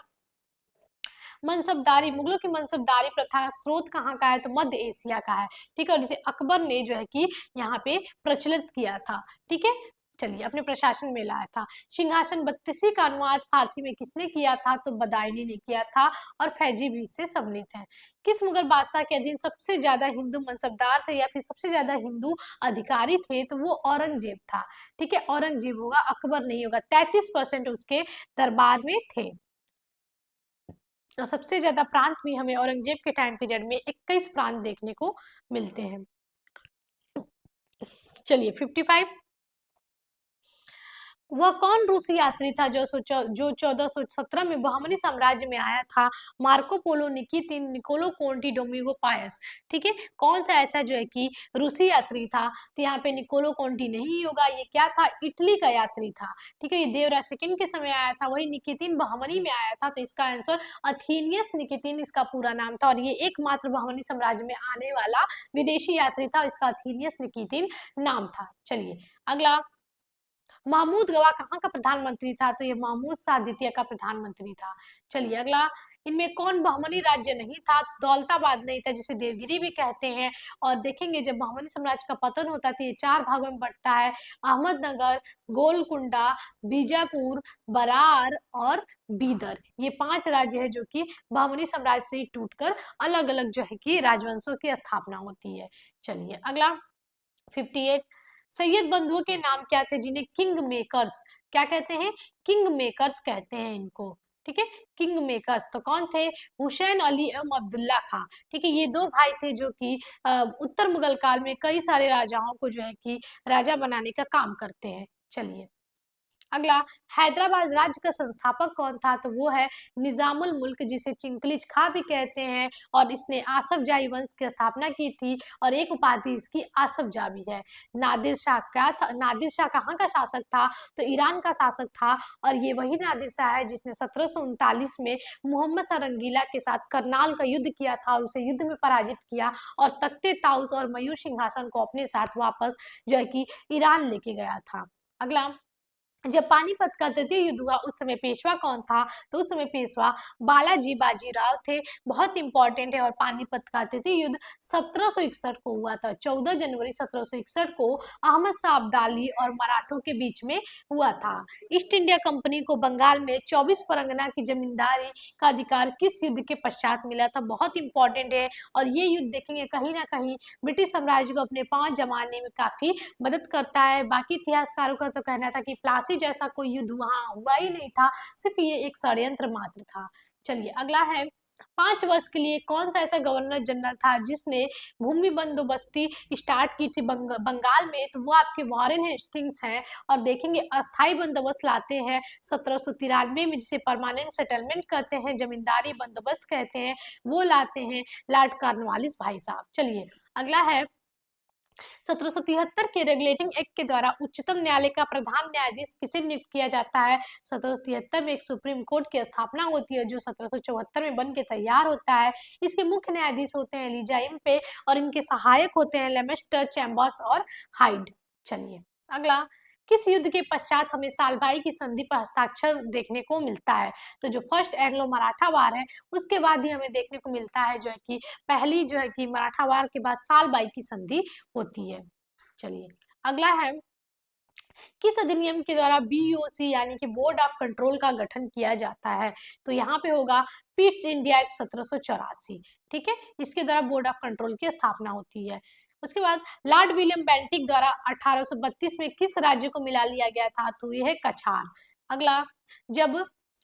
मनसबदारी, मुगलों की मनसबदारी प्रथा स्रोत कहाँ का है? तो मध्य एशिया का है। ठीक है, और जिसे अकबर ने जो है कि यहाँ पे प्रचलित किया था। ठीक है, चलिए अपने प्रशासन में लाया था। सिंहासन बत्तीसी का अनुवाद फारसी में किसने किया था? तो बदायूनी ने किया था, और फैजी भी इससे सम्मिलित है। किस मुगल बादशाह के अधीन सबसे ज्यादा हिंदू मनसबदार थे या फिर सबसे ज्यादा हिंदू अधिकारी थे? तो वो औरंगजेब था। ठीक है, औरंगजेब होगा, अकबर नहीं होगा। 33% उसके दरबार में थे। और सबसे ज्यादा प्रांत भी हमें औरंगजेब के टाइम पीरियड में 21 प्रांत देखने को मिलते हैं। चलिए 55, वह कौन रूसी यात्री था जो 1417 में बहमनी साम्राज्य में आया था? Marco Polo, Nikitin, Niccolo Conti, Domingo Paes. ठीक है, कौन सा ऐसा जो है कि रूसी यात्री था? तो यहाँ पे निकोलो कोंटी नहीं होगा, ये क्या था? इटली का यात्री था। ठीक है, ये देवराज सेकंड के समय आया था। वही निकितिन बहमनी में आया था, तो इसका आंसर अथीनियस निकितिन इसका पूरा नाम था, और ये एकमात्र बहमनी साम्राज्य में आने वाला विदेशी यात्री था, इसका अथीनियस निकितिन नाम था। चलिए अगला, महमूद गवा कहाँ का प्रधानमंत्री था? तो ये महमूद शाह द्वितीय का प्रधानमंत्री था। चलिए अगला, इनमें कौन बहमनी राज्य नहीं था? दौलताबाद नहीं था, जिसे देवगिरी भी कहते हैं। और देखेंगे जब बहमनी साम्राज्य का पतन होता है तो ये 4 भागों में बंटता है, अहमदनगर, गोलकुंडा, बीजापुर, बरार और बीदर। ये 5 राज्य है जो कि बहमनी साम्राज्य से ही टूटकर अलग अलग जो है कि राजवंशों की स्थापना होती है। चलिए अगला, 58, सैयद बंधुओं के नाम क्या थे जिन्हें किंग मेकर्स, क्या कहते हैं? किंग मेकर्स कहते हैं इनको। ठीक है, किंग मेकर्स तो कौन थे? हुसैन अली एवं अब्दुल्ला खां। ठीक है, ये 2 भाई थे जो कि उत्तर मुगल काल में कई सारे राजाओं को जो है कि राजा बनाने का काम करते हैं। चलिए अगला, हैदराबाद राज्य का संस्थापक कौन था? तो वो है निजामुल मुल्क, जिसे चिंकलिज खां भी कहते हैं, और इसने आसफ जाही वंश की स्थापना की थी, और एक उपाधि इसकी आसफ जा भी है। नादिर शाह क्या था? नादिर शाह कहाँ का शासक था? तो ईरान का शासक था, और ये वही नादिर शाह है जिसने 1739 में मोहम्मद शाह रंगीला के साथ करनाल का युद्ध किया था, और उसे युद्ध में पराजित किया, और तख्ते ताउस और मयूर सिंहासन को अपने साथ वापस जो है कि ईरान लेके गया था। अगला, जब पानीपत का तृतीय युद्ध हुआ उस समय पेशवा कौन था? तो उस समय पेशवा बालाजी बाजीराव थे। बहुत इंपॉर्टेंट है। और पानीपत का तृतीय युद्ध 1761 को हुआ था। 14 जनवरी 1761 को अहमद शाह अब्दाली और मराठों के बीच में हुआ था। ईस्ट इंडिया कंपनी को बंगाल में 24 परगना की जमींदारी का अधिकार किस युद्ध के पश्चात मिला था? बहुत इंपॉर्टेंट है। और ये युद्ध देखेंगे कहीं ना कहीं ब्रिटिश साम्राज्य को अपने पांव जमाने में काफी मदद करता है। बाकी इतिहासकारों का तो कहना था कि प्लासी जैसा कोई युद्ध वहां हुआ ही नहीं था, सिर्फ ये एक षड्यंत्र मात्र था। चलिए अगला है, 5 वर्ष के लिए कौन सा ऐसा गवर्नर जनरल था जिसने भूमि बंदोबस्ती स्टार्ट की थी बंगाल में? तो वो आपके वॉरेन हेस्टिंग्स हैं। और देखेंगे अस्थाई बंदोबस्त लाते हैं 1793 में, जिसे परमानेंट सेटलमेंट कहते हैं, जमींदारी बंदोबस्त कहते हैं, वो लाते हैं लॉर्ड कॉर्नवालिस भाई साहब। चलिए अगला है, 1773 के रेगुलेटिंग एक्ट के द्वारा उच्चतम न्यायालय का प्रधान न्यायाधीश किसे नियुक्त किया जाता है? 1773 में एक सुप्रीम कोर्ट की स्थापना होती है जो 1774 में बन के तैयार होता है। इसके मुख्य न्यायाधीश होते हैं एलिजा इम्पे, और इनके सहायक होते हैं लेमेस्टर, चैम्बर्स और हाइड। चलिए अगला, किस युद्ध के पश्चात हमें सालभाई की संधि पर हस्ताक्षर देखने को मिलता है? तो जो फर्स्ट एंग्लो मराठा वार है उसके बाद ही हमें देखने को मिलता है जो है कि पहली जो है कि मराठा वार के बाद सालबाई की संधि होती है। चलिए अगला है, किस अधिनियम के द्वारा बीओसी यानी कि बोर्ड ऑफ कंट्रोल का गठन किया जाता है? तो यहाँ पे होगा पिट्स इंडिया एक्ट 1784। ठीक है, इसके द्वारा बोर्ड ऑफ कंट्रोल की स्थापना होती है। उसके बाद लॉर्ड विलियम बेंटिक द्वारा 1832 में किस राज्य को मिला लिया गया था? तो यह है कछार। अगला, जब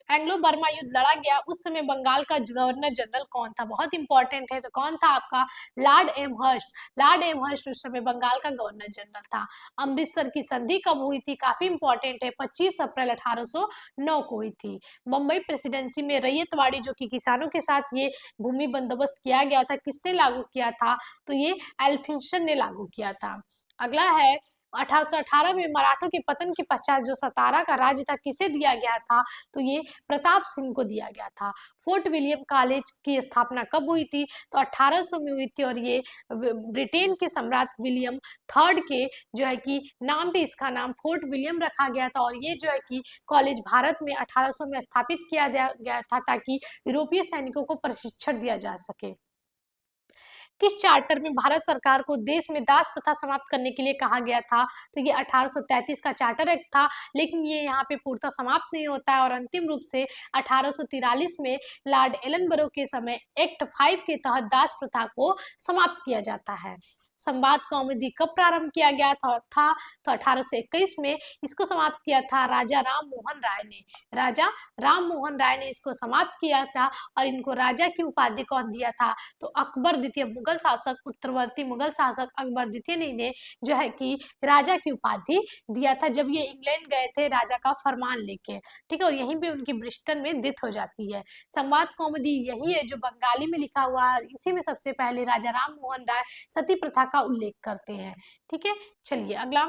एंग्लो बर्मा युद्ध लड़ा गया उस समय बंगाल का गवर्नर जनरल कौन था? बहुत इंपॉर्टेंट है, तो कौन था आपका? Lord Amherst. लॉर्ड एमहर्स्ट उस समय बंगाल का गवर्नर जनरल था। अमृतसर की संधि कब हुई थी? काफी इंपॉर्टेंट है, 25 अप्रैल 1809 को हुई थी। मुंबई प्रेसिडेंसी में रैयतवाड़ी जो कि किसानों के साथ ये भूमि बंदोबस्त किया गया था, किसने लागू किया था? तो ये एल्फिंस्टन ने लागू किया था। अगला है 1818 में मराठों के पतन के पश्चात जो सतारा का राज्य था किसे दिया गया था? तो ये प्रताप सिंह को दिया गया था। फोर्ट विलियम कॉलेज की स्थापना कब हुई थी? तो 1800 में हुई थी और ये ब्रिटेन के सम्राट विलियम थर्ड के जो है कि नाम पे इसका नाम फोर्ट विलियम रखा गया था। और ये जो है कि कॉलेज भारत में 1800 में स्थापित किया गया था ताकि यूरोपीय सैनिकों को प्रशिक्षण दिया जा सके। किस चार्टर में भारत सरकार को देश में दास प्रथा समाप्त करने के लिए कहा गया था? तो ये 1833 का चार्टर एक्ट था, लेकिन ये यहाँ पे पूर्णतः समाप्त नहीं होता है और अंतिम रूप से 1843 में लॉर्ड एलनबरो के समय एक्ट 5 के तहत दास प्रथा को समाप्त किया जाता है। संवाद कॉमेडी कब प्रारंभ किया गया था? तो 1821 में इसको समाप्त किया था राजा राम मोहन राय ने। राजा राम मोहन राय ने इसको समाप्त किया था और इनको राजा की उपाधि कौन दिया था? तो अकबर द्वितीय मुगल शासक, उत्तरवर्ती मुगल शासक अकबर द्वितीय ने जो है कि राजा की उपाधि दिया था जब ये इंग्लैंड गए थे राजा का फरमान लेके। ठीक है, और यहीं पे उनकी ब्रिस्टन में डेथ हो जाती है। संवाद कौमुदी यही है जो बंगाली में लिखा हुआ है, इसी में सबसे पहले राजा राम मोहन राय सती प्रथा का उल्लेख करते हैं। ठीक है, चलिए अगला,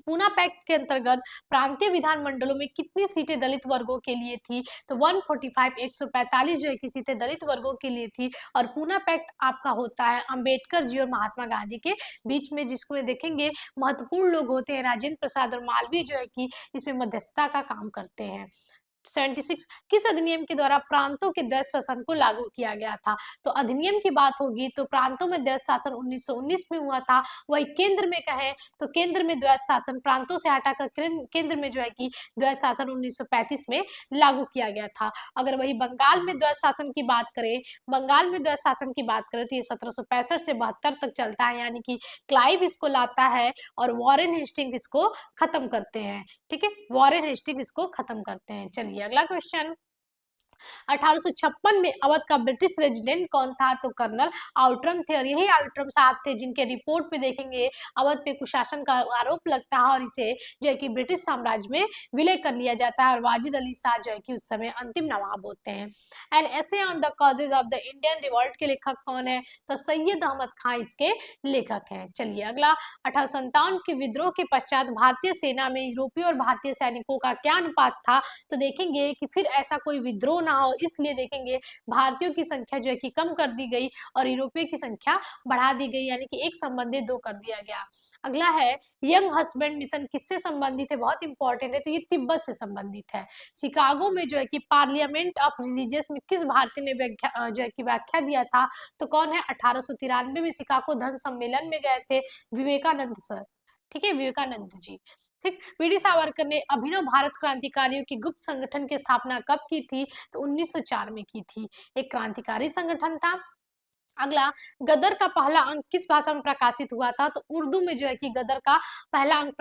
पूना पैक्ट के अंतर्गत प्रांतीय विधानमंडलों में कितनी सीटें दलित वर्गों के लिए थी? तो 145, 145 जो है कि सीटें दलित वर्गों के लिए थी। और पूना पैक्ट आपका होता है अंबेडकर जी और महात्मा गांधी के बीच में, जिसको देखेंगे महत्वपूर्ण लोग होते हैं राजेंद्र प्रसाद और मालवीय जो है कि इसमें मध्यस्थता का काम करते हैं। 76 किस अधिनियम के द्वारा प्रांतों के द्वैध शासन को लागू किया गया था? तो अधिनियम की बात होगी तो प्रांतों में द्वैध शासन 1919 में हुआ था। वही केंद्र में कहें तो केंद्र में द्वैध शासन प्रांतों से हटाकर केंद्र में जो है कि द्वैध शासन 1935 में लागू किया गया था। अगर वही बंगाल में द्वैध शासन की बात करें, बंगाल में द्वैध शासन की बात करें तो ये 1765 से 72 तक चलता है, यानी कि क्लाइव इसको लाता है और वॉरेन हेस्टिंग इसको खत्म करते हैं। ठीक है, वॉरेन हेस्टिंग इसको खत्म करते हैं। चलिए अगला क्वेश्चन, 1856 में अवध का ब्रिटिश रेजिडेंट कौन था? तो कर्नल आउटरम थे। और यही आउटरम साहब थे जिनके रिपोर्ट पे देखेंगे अवध पे कुशासन का आरोप लगता है और इसे जो है कि ब्रिटिश साम्राज्य में विलय कर लिया जाता है। और वाजिद अली शाह जो है कि उस समय अंतिम नवाब होते हैं। एंड ऐसे on the causes of the Indian revolt के लेखक कौन है? तो सैयद अहमद खां इसके लेखक हैं। चलिए अगला, 1857 के विद्रोह के पश्चात भारतीय सेना में यूरोपीय और भारतीय सैनिकों का क्या अनुपात था? तो देखेंगे कि फिर ऐसा कोई विद्रोह ना हो, इसलिए देखेंगे भारतीयों की संख्या जो है कि कम कर दी गई और यूरोपीय की संख्या बढ़ा दी गई, यानी कि 1 संबंधित 2 कर दिया गया। अगला है यंग हस्बैंड मिशन किससे संबंधित है? बहुत इंपॉर्टेंट है, तो ये तिब्बत से संबंधित है। शिकागो में जो है कि पार्लियामेंट ऑफ रिलीजियस में किस भारतीय ने जो है कि व्याख्या दिया था? तो कौन है? 1893 में शिकागो धर्म सम्मेलन में गए थे विवेकानंद सर। ठीक है, विवेकानंद जी। ठीक, वीडी सावरकर ने अभिनव भारत क्रांतिकारियों की गुप्त संगठन की स्थापना कब की थी? तो 1904 में की थी। एक क्रांतिकारी संगठन था। अगला, गदर का पहला अंक किस भाषा में प्रकाशित हुआ था? तो उर्दू में जो है कि गदर का पहला अंक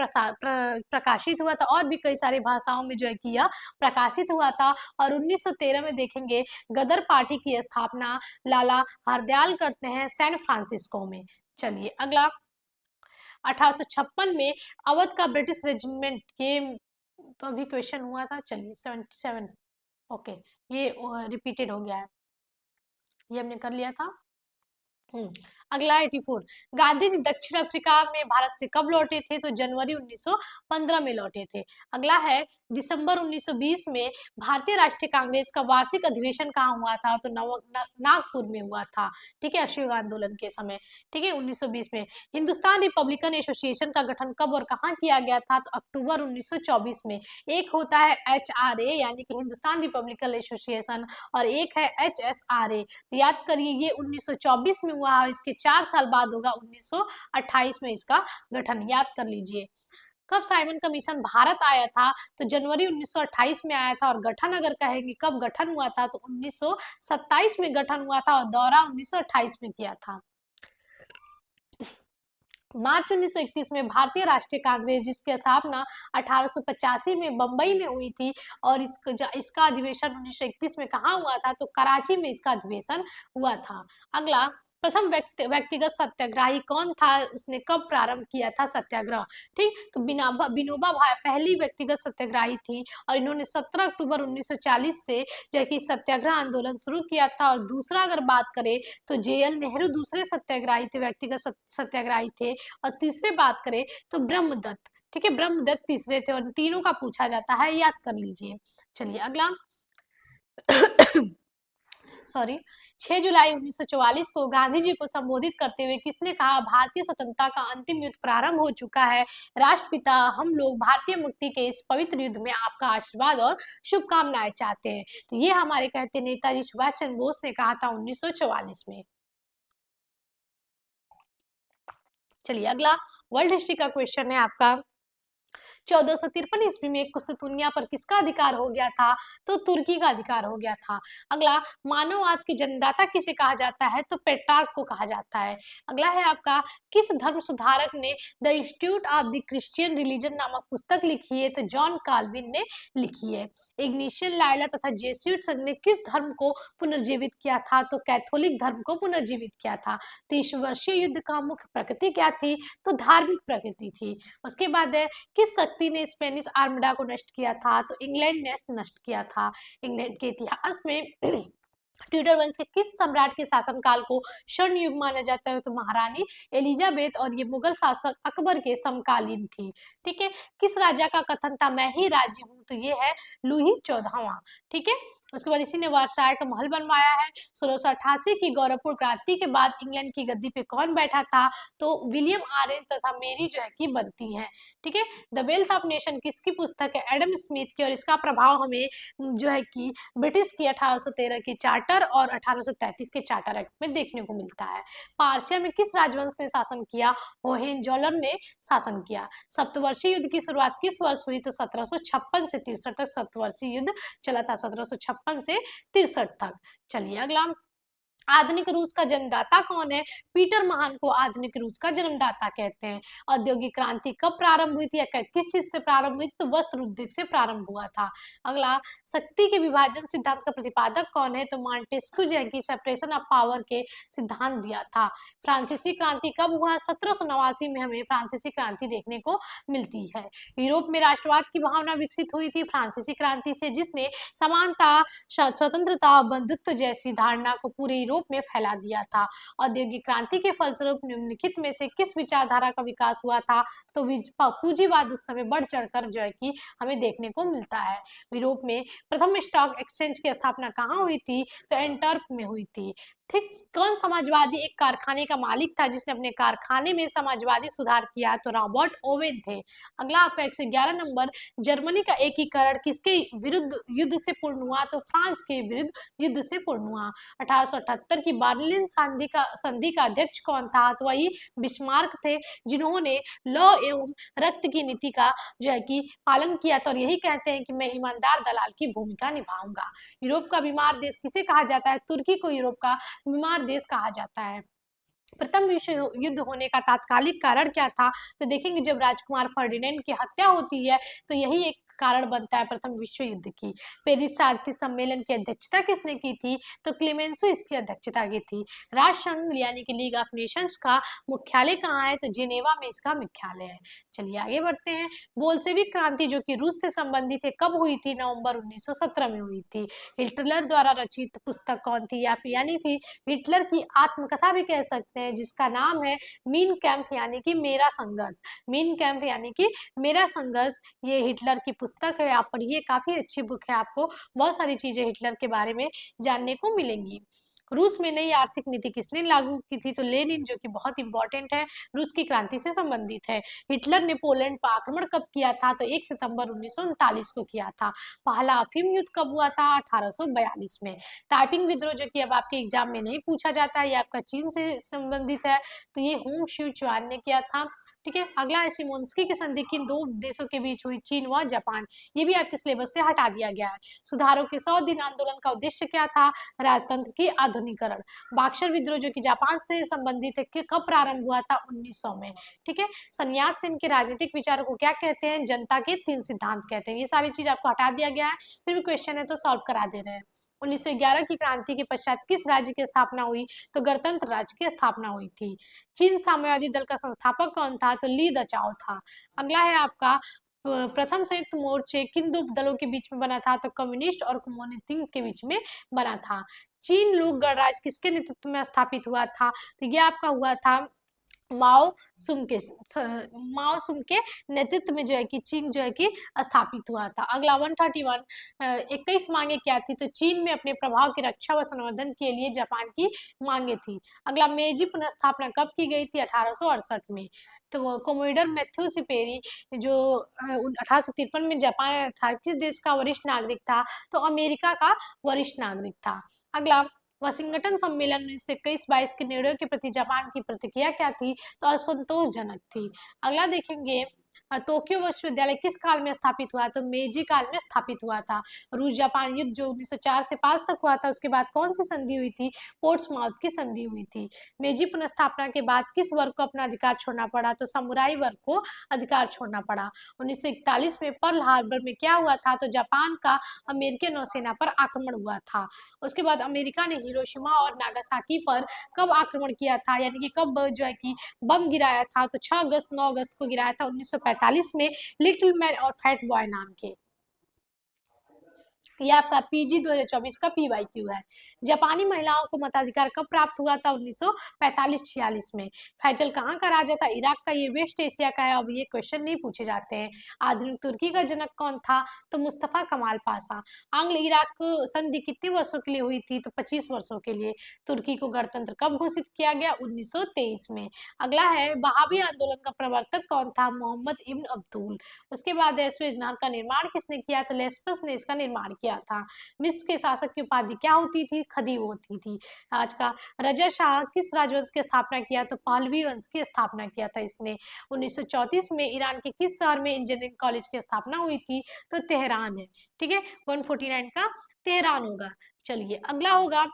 प्रकाशित हुआ था और भी कई सारी भाषाओं में जो है कि यह प्रकाशित हुआ था। और 1913 में देखेंगे गदर पार्टी की स्थापना लाला हरदयाल करते हैं सैन फ्रांसिस्को में। चलिए अगला, 1856 में अवध का ब्रिटिश रेजिमेंट, ये तो अभी क्वेश्चन हुआ था। चलिए 77, ओके, ये रिपीटेड हो गया है, ये हमने कर लिया था। अगला 84, गांधी जी दक्षिण अफ्रीका में भारत से कब लौटे थे? तो जनवरी 1915 में लौटे थे। अगला है दिसंबर 1920 में भारतीय राष्ट्रीय कांग्रेस का वार्षिक अधिवेशन कहाँ हुआ था? तो नागपुर में हुआ था। ठीक है, अशोक आंदोलन के समय। ठीक है, 1920 में। हिंदुस्तान रिपब्लिकन एसोसिएशन का गठन कब और कहाँ किया गया था? तो अक्टूबर 1924 में। एक होता है HRA यानी कि हिंदुस्तान रिपब्लिकन एसोसिएशन और एक है HSRA। तो याद करिए ये 1924 में हुआ और इसके 4 साल बाद होगा 1928 में इसका गठन, याद कर लीजिए। कब साइमन कमीशन भारत आया था? तो जनवरी 1928 में आया था। और गठन अगर कहेंगे कब गठन हुआ था, तो 1927 में गठन हुआ था और दौरा 1928 में किया था। मार्च 1931 में भारतीय राष्ट्रीय कांग्रेस, जिसकी स्थापना 1885 में बंबई में हुई थी, और इसका अधिवेशन 1931 में कहाँ हुआ था? तो कराची में इसका अधिवेशन हुआ था। अगला, प्रथम व्यक्तिगत सत्याग्रही कौन था? उसने कब प्रारंभ किया था सत्याग्रह? ठीक, तो विनोबा भावे पहली व्यक्तिगत सत्याग्रही थी, और इन्होंने 17 अक्टूबर 1940 से जो है कि सत्याग्रह आंदोलन शुरू किया था। और दूसरा अगर बात करें तो जेएल नेहरू दूसरे सत्याग्रही थे, व्यक्तिगत सत्याग्रही थे। और तीसरे बात करें तो ब्रह्मदत्त, ठीक है, ब्रह्मदत्त तीसरे थे। और तीनों का पूछा जाता है, याद कर लीजिए। चलिए अगला सॉरी, 6 जुलाई 1944 को गांधी जी को संबोधित करते हुए किसने कहा, भारतीय स्वतंत्रता का अंतिम युद्ध प्रारंभ हो चुका है, राष्ट्रपिता हम लोग भारतीय मुक्ति के इस पवित्र युद्ध में आपका आशीर्वाद और शुभकामनाएं चाहते हैं। तो ये हमारे कहते नेताजी सुभाष चंद्र बोस ने कहा था 1944 में। चलिए अगला वर्ल्ड हिस्ट्री का क्वेश्चन है आपका, 1453 ईस्वी में कुस्तुतुनिया पर किसका अधिकार हो गया था? तो तुर्की का अधिकार हो गया था। अगला, मानववाद के जन्मदाता किसे कहा जाता है? तो पेट्रार्क को कहा जाता है। अगला है आपका, किस धर्म सुधारक ने the institute of the Christian religion नामक पुस्तक लिखी है? तो जॉन काल्विन ने लिखी है। इग्निशियन लायला तथा जेsuit संघ ने किस धर्म को पुनर्जीवित किया था? तो कैथोलिक धर्म को पुनर्जीवित किया था। 30 वर्षीय युद्ध का मुख्य प्रकृति क्या थी? तो धार्मिक प्रकृति थी। उसके बाद है, किस शक्ति ने स्पेनिश आर्मडा को नष्ट किया था? तो इंग्लैंड ने नष्ट किया था। इंग्लैंड के इतिहास में ट्यूडर वंश के किस सम्राट के शासनकाल को स्वर्ण युग माना जाता है? तो महारानी एलिजाबेथ, और ये मुगल शासक अकबर के समकालीन थी। ठीक है, किस राजा का कथन था, मैं ही राज्य हूँ? तो ये है लुई 14वां। ठीक है, उसके बाद इसी ने वार्साय का महल बनवाया है। 1688 की गौरवपूर्ण क्रांति के बाद इंग्लैंड की गद्दी पे कौन बैठा था? तो विलियम ऑरेंज तथा मेरी जो है कि बनती है। ठीक है, द वेल्थ ऑफ नेशन किसकी पुस्तक है? एडम स्मिथ की, और इसका प्रभाव हमें जो है कि ब्रिटिश की 1813 की चार्टर और 1833 के चार्टर एक्ट में देखने को मिलता है। पार्सिया में किस राजवंश ने शासन किया? होहेन-जोदड़ो ने शासन किया। सप्तवर्षीय युद्ध की शुरुआत किस वर्ष हुई? तो 1756 से 63 तक सप्तवर्षीय युद्ध चला था, 1756 से 63 तक। चलिए अगला, आधुनिक रूस का जन्मदाता कौन है? पीटर महान को आधुनिक रूस का जन्मदाता कहते हैं। औद्योगिक क्रांति कब प्रारंभ हुई थी या किस चीज से प्रारंभ हुई थी? तो वस्त्र उद्योग से प्रारंभ हुआ था। अगला, शक्ति के विभाजन सिद्धांत का प्रतिपादक कौन है? तो मॉन्टेस्क्यू जो है कि सेपरेशन ऑफ पावर के सिद्धांत दिया था। फ्रांसीसी क्रांति कब हुआ? 1789 में हमें फ्रांसीसी क्रांति देखने को मिलती है। यूरोप में राष्ट्रवाद की भावना विकसित हुई थी फ्रांसीसी क्रांति से, जिसने समानता, स्वतंत्रता और बंधुत्व जैसी धारणा को पूरे यूरोप में फैला दिया था। औद्योगिक क्रांति के फलस्वरूप निम्नलिखित में से किस विचारधारा का विकास हुआ था? तो पूंजीवाद उस समय बढ़ चढ़कर जो है कि हमें देखने को मिलता है। यूरोप में प्रथम स्टॉक एक्सचेंज की स्थापना कहाँ हुई थी? तो एंटवर्प में हुई थी। ठीक, कौन समाजवादी एक कारखाने का मालिक था जिसने अपने कारखाने में समाजवादी सुधार किया? तो रॉबर्ट ओवेन थे। अगला आपका 111 नंबर, जर्मनी का एकीकरण किसके विरुद्ध युद्ध से पूर्ण हुआ? तो फ्रांस के विरुद्ध युद्ध से पूर्ण हुआ। 1878 की बर्लिन संधि का अध्यक्ष कौन था? तो वही बिस्मार्क थे, जिन्होंने लौ एवं रक्त की नीति का जो है कि पालन किया था, और यही कहते हैं कि मैं ईमानदार दलाल की भूमिका निभाऊंगा। यूरोप का बीमार देश किसे कहा जाता है? तुर्की को यूरोप का बीमार देश कहा जाता है। प्रथम विश्व युद्ध होने का तात्कालिक कारण क्या था? तो देखेंगे जब राजकुमार फर्डिनेंड की हत्या होती है, तो यही एक कारण बनता है प्रथम विश्व युद्ध की। पेरिस शांति सम्मेलन की अध्यक्षता किसने की थी? तो क्लेमेंसो इसकी अध्यक्षता की थी। राष्ट्रसंघ यानी कि लीग ऑफ नेशंस का मुख्यालय कहाँ है? तो जिनेवा में इसका मुख्यालय है। चलिए आगे बढ़ते हैं। बोल्शेविक क्रांति जो कि रूस से संबंधित है कब हुई थी? नवंबर 1917 में हुई थी। हिटलर द्वारा रचित पुस्तक कौन थी? यानी फिर हिटलर की आत्मकथा भी कह सकते हैं, जिसका नाम है मीन कैंप यानी कि मेरा संघर्ष। मीन कैंप यानी कि मेरा संघर्ष, ये हिटलर की पुस्तक है, आप पढ़िए, काफी अच्छी बुक है, आपको बहुत सारी चीजें हिटलर के बारे में जानने को मिलेंगी। रूस में नई आर्थिक नीति किसने लागू की थी? तो लेनिन, जो कि बहुत इंपॉर्टेंट है, रूस की क्रांति से संबंधित है। हिटलर ने पोलैंड पर आक्रमण कब किया था? तो 1 सितंबर 1939 को किया था। पहला अफीम युद्ध कब हुआ था? 1842 में। टाइपिंग विद्रोह जो कि अब आपके एग्जाम में नहीं पूछा जाता है, ये आपका चीन से संबंधित है, तो ये होंग शू चुआन ने किया था। ठीक है। अगला है शिमोन्स्की की संधि किन दो देशों के बीच हुई, चीन व जापान। ये भी आपके सिलेबस से हटा दिया गया है। सुधारों के 100 दिन आंदोलन का उद्देश्य क्या था, राजतंत्र की आधुनिकरण। बक्सर विद्रोह जो कि जापान से संबंधित है, कि कब प्रारंभ हुआ था, 1900 में। ठीक है। सन्यास सेन के राजनीतिक विचारों को क्या कहते हैं, जनता के 3 सिद्धांत कहते हैं। ये सारी चीज आपको हटा दिया गया है, फिर भी क्वेश्चन है तो सॉल्व करा दे रहे हैं। 1911 की क्रांति के पश्चात किस राज्य की स्थापना हुई, तो गणतंत्र राज्य की स्थापना हुई थी। चीन साम्यवादी दल का संस्थापक कौन था, तो ली दचाओ था। अगला है आपका प्रथम संयुक्त मोर्चे किन दो दलों के बीच में बना था, तो कम्युनिस्ट और कम्युनिस्ट के बीच में बना था। चीन लोक गणराज्य किसके नेतृत्व में स्थापित हुआ था, तो यह आपका हुआ था माओ सुम के माओ सुम के नेतृत्व में जो है कि चीन जो है कि स्थापित हुआ था। अगला 131 21 मांगे क्या थी, तो चीन में अपने प्रभाव की रक्षा व संवर्धन के लिए जापान की मांगे थी। अगला मेजी पुनर्स्थापना कब की गई थी, 1868 में। तो कोमोडोर मैथ्यू सिपेरी जो 1853 में जापान था, किस देश का वरिष्ठ नागरिक था, तो अमेरिका का वरिष्ठ नागरिक था। अगला वाशिंगटन सम्मेलन 1921-22 के निर्णयों के प्रति जापान की प्रतिक्रिया क्या थी, तो असंतोषजनक थी। अगला देखेंगे टोक्यो विश्वविद्यालय किस काल में स्थापित हुआ, तो मेजी काल में स्थापित हुआ था। रूस जापान युद्ध जो 1904 से 5 तक हुआ था, उसके बाद कौन सी संधि हुई थी, पोर्ट्समाउथ की संधि हुई थी। मेजी पुनर्स्थापना के बाद किस वर्ग को अपना अधिकार छोड़ना पड़ा, तो समुराई वर्ग को अधिकार छोड़ना पड़ा। 1941 में पर्ल हार्बर में क्या हुआ था, तो जापान का अमेरिकी नौसेना पर आक्रमण हुआ था। उसके बाद अमेरिका ने हिरोशिमा और नागासाकी पर कब आक्रमण किया था, यानी कि कब जो है कि बम गिराया था, तो 6 अगस्त 9 अगस्त को गिराया था 1945 में, लिटिल मैन और फैट बॉय नाम के। यह आपका पीजी 2024 का पीवाईक्यू है। जापानी महिलाओं को मताधिकार कब प्राप्त हुआ था, 1945-46 में। फैजल कहाँ का राजा था, इराक का। ये वेस्ट एशिया का है, अब ये क्वेश्चन नहीं पूछे जाते हैं। आधुनिक तुर्की का जनक कौन था, तो मुस्तफा कमाल पाशा। आंग्ल इराक संधि कितने वर्षों के लिए हुई थी, तो 25 वर्षों के लिए। तुर्की को गणतंत्र कब घोषित किया गया, 1923 में। अगला है बहावी आंदोलन का प्रवर्तक कौन था, मोहम्मद इब्न अब्दुल। उसके बाद सुएज नहर का निर्माण किसने किया, तो लेस्पस ने इसका निर्माण किया था। मिस्र के शासक की उपाधि क्या होती थी, खदीव होती थी। आज का रजा शाह किस राजवंश की स्थापना किया, तो पहलवी वंश की स्थापना किया था इसने। 1934 में ईरान के किस शहर में इंजीनियरिंग कॉलेज की स्थापना हुई थी, तो तेहरान है। ठीक है, 149 का तेहरान होगा। चलिए अगला होगा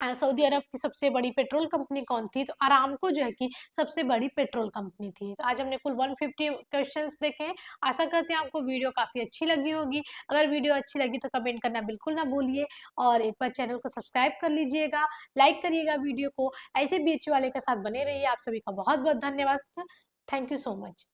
सऊदी अरब की सबसे बड़ी पेट्रोल कंपनी कौन थी, तो अरामको जो है कि सबसे बड़ी पेट्रोल कंपनी थी। तो आज हमने कुल 150 क्वेश्चंस देखे हैं। आशा करते हैं आपको वीडियो काफी अच्छी लगी होगी। अगर वीडियो अच्छी लगी तो कमेंट करना बिल्कुल ना भूलिए, और एक बार चैनल को सब्सक्राइब कर लीजिएगा, लाइक करिएगा वीडियो को। ऐसे बीएचयू वाले के साथ बने रहिए। आप सभी का बहुत बहुत धन्यवाद। Thank you so much.